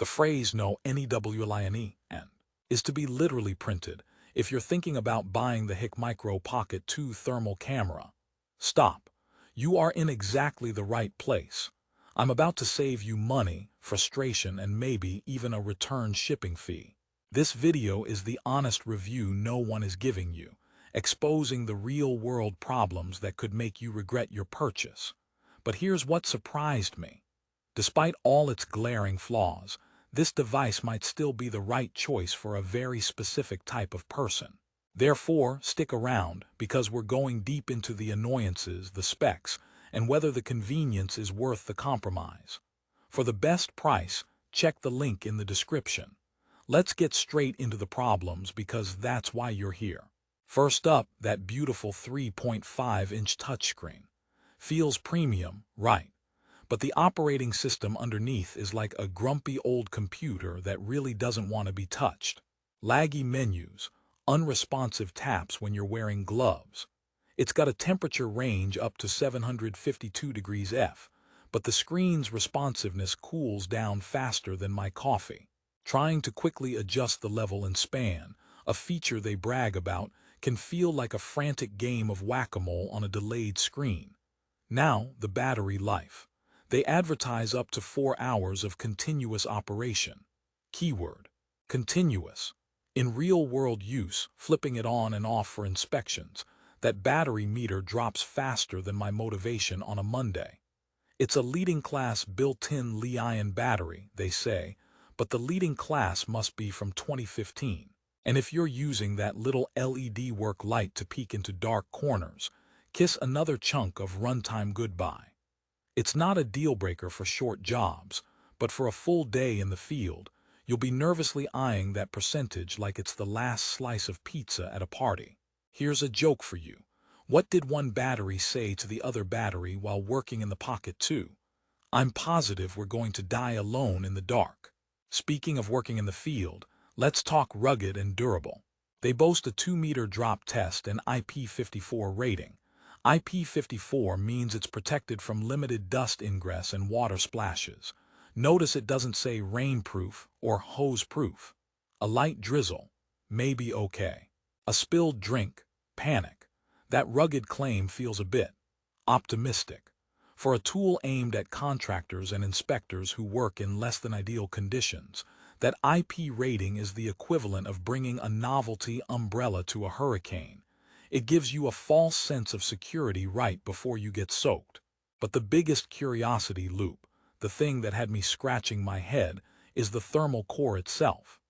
The phrase "no NEWLINE" is to be literally printed if you're thinking about buying the Hikmicro Pocket2 thermal camera. Stop. You are in exactly the right place. I'm about to save you money, frustration, and maybe even a return shipping fee. This video is the honest review no one is giving you, exposing the real-world problems that could make you regret your purchase. But here's what surprised me. Despite all its glaring flaws, this device might still be the right choice for a very specific type of person. Therefore, stick around, because we're going deep into the annoyances, the specs, and whether the convenience is worth the compromise. For the best price, check the link in the description. Let's get straight into the problems, because that's why you're here. First up, that beautiful 3.5-inch touchscreen. Feels premium, right? But the operating system underneath is like a grumpy old computer that really doesn't want to be touched. Laggy menus, unresponsive taps when you're wearing gloves. It's got a temperature range up to 752 degrees F, but the screen's responsiveness cools down faster than my coffee. Trying to quickly adjust the level and span, a feature they brag about, can feel like a frantic game of whack-a-mole on a delayed screen. Now, the battery life. They advertise up to 4 hours of continuous operation. Keyword: continuous. In real-world use, flipping it on and off for inspections, that battery meter drops faster than my motivation on a Monday. It's a leading-class built-in Li-ion battery, they say, but the leading class must be from 2015. And if you're using that little LED work light to peek into dark corners, kiss another chunk of runtime goodbye. It's not a deal-breaker for short jobs, but for a full day in the field, you'll be nervously eyeing that percentage like it's the last slice of pizza at a party. Here's a joke for you. What did one battery say to the other battery while working in the Pocket 2? "I'm positive we're going to die alone in the dark." Speaking of working in the field, let's talk rugged and durable. They boast a 2-meter drop test and IP54 rating. IP54 means it's protected from limited dust ingress and water splashes. Notice it doesn't say rainproof or hose-proof. A light drizzle, maybe okay. A spilled drink, panic. That rugged claim feels a bit optimistic. For a tool aimed at contractors and inspectors who work in less than ideal conditions, that IP rating is the equivalent of bringing a novelty umbrella to a hurricane. It gives you a false sense of security right before you get soaked. But the biggest curiosity loop, the thing that had me scratching my head, is the thermal core itself.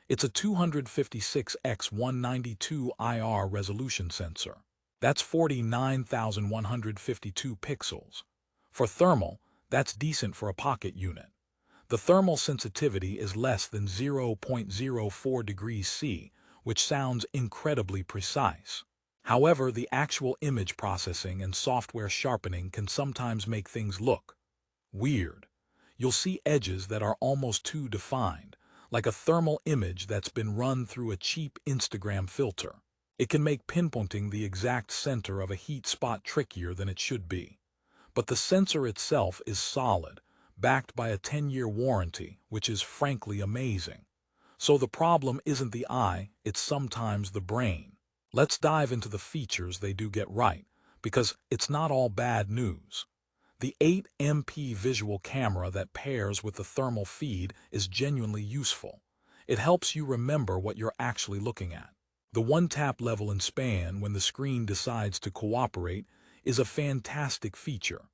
It's a 256x192 IR resolution sensor. That's 49,152 pixels. For thermal, that's decent for a pocket unit. The thermal sensitivity is less than 0.04 degrees C, which sounds incredibly precise. However, the actual image processing and software sharpening can sometimes make things look weird. You'll see edges that are almost too defined, like a thermal image that's been run through a cheap Instagram filter. It can make pinpointing the exact center of a heat spot trickier than it should be. But the sensor itself is solid, backed by a 10-year warranty, which is frankly amazing. So the problem isn't the eye, it's sometimes the brain. Let's dive into the features they do get right, because it's not all bad news. The 8MP visual camera that pairs with the thermal feed is genuinely useful. It helps you remember what you're actually looking at. The one-tap level and span when the screen decides to cooperate is a fantastic feature.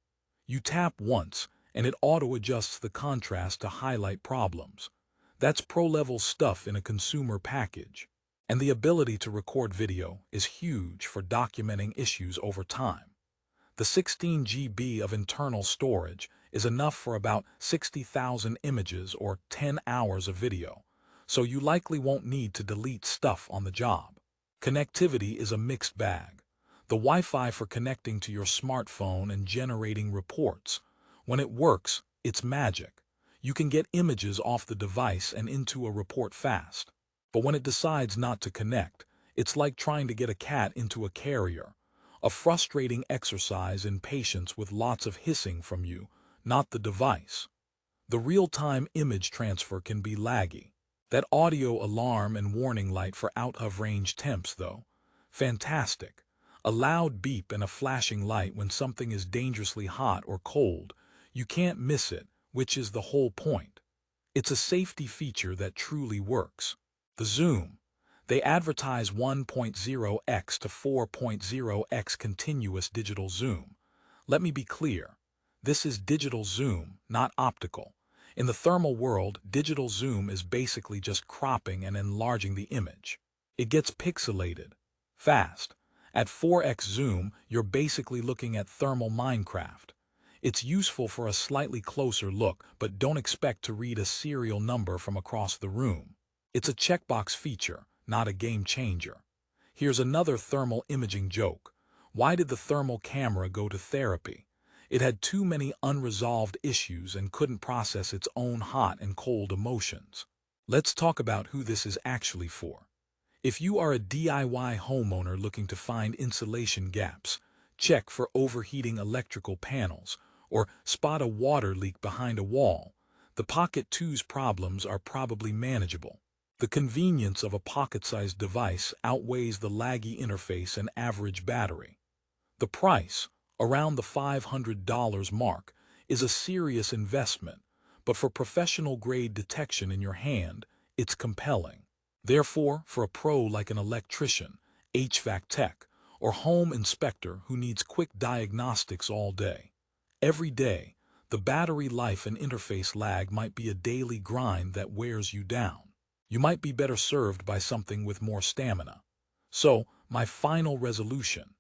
You tap once, and it auto-adjusts the contrast to highlight problems. That's pro-level stuff in a consumer package. And the ability to record video is huge for documenting issues over time. The 16 GB of internal storage is enough for about 60,000 images or 10 hours of video, so you likely won't need to delete stuff on the job. Connectivity is a mixed bag. The Wi-Fi for connecting to your smartphone and generating reports. When it works, it's magic. You can get images off the device and into a report fast. But when it decides not to connect, it's like trying to get a cat into a carrier. A frustrating exercise in patience with lots of hissing from you, not the device. The real-time image transfer can be laggy. That audio alarm and warning light for out-of-range temps, though, fantastic. A loud beep and a flashing light when something is dangerously hot or cold. You can't miss it, which is the whole point. It's a safety feature that truly works. The zoom. They advertise 1.0x to 4.0x continuous digital zoom. Let me be clear. This is digital zoom, not optical. In the thermal world, digital zoom is basically just cropping and enlarging the image. It gets pixelated, fast. At 4x zoom, you're basically looking at thermal Minecraft. It's useful for a slightly closer look, but don't expect to read a serial number from across the room. It's a checkbox feature, not a game changer. Here's another thermal imaging joke. Why did the thermal camera go to therapy? It had too many unresolved issues and couldn't process its own hot and cold emotions. Let's talk about who this is actually for. If you are a DIY homeowner looking to find insulation gaps, check for overheating electrical panels, or spot a water leak behind a wall, the Pocket 2's problems are probably manageable. The convenience of a pocket-sized device outweighs the laggy interface and average battery. The price, around the $500 mark, is a serious investment, but for professional-grade detection in your hand, it's compelling. Therefore, for a pro like an electrician, HVAC tech, or home inspector who needs quick diagnostics all day, every day, the battery life and interface lag might be a daily grind that wears you down. You might be better served by something with more stamina. So, my final resolution.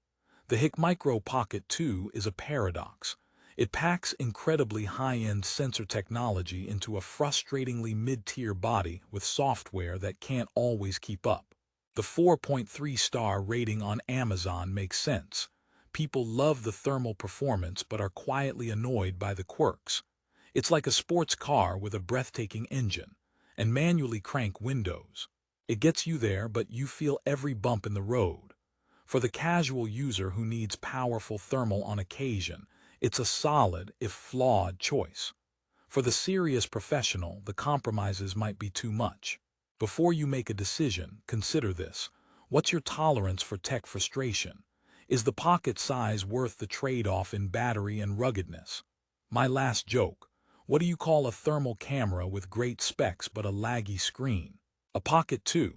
The Hikmicro Pocket 2 is a paradox. It packs incredibly high-end sensor technology into a frustratingly mid-tier body with software that can't always keep up. The 4.3-star rating on Amazon makes sense. People love the thermal performance but are quietly annoyed by the quirks. It's like a sports car with a breathtaking engine and manually crank windows. It gets you there, but you feel every bump in the road. For the casual user who needs powerful thermal on occasion, it's a solid, if flawed, choice. For the serious professional, the compromises might be too much. Before you make a decision, consider this. What's your tolerance for tech frustration? Is the pocket size worth the trade-off in battery and ruggedness? My last joke. What do you call a thermal camera with great specs but a laggy screen? A Pocket 2.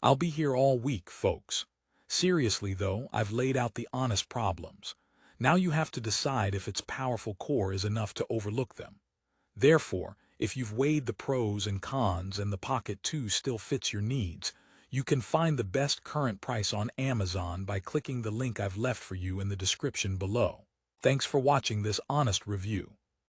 I'll be here all week, folks. Seriously though, I've laid out the honest problems. Now you have to decide if its powerful core is enough to overlook them. Therefore, if you've weighed the pros and cons and the Pocket 2 still fits your needs, you can find the best current price on Amazon by clicking the link I've left for you in the description below. Thanks for watching this honest review.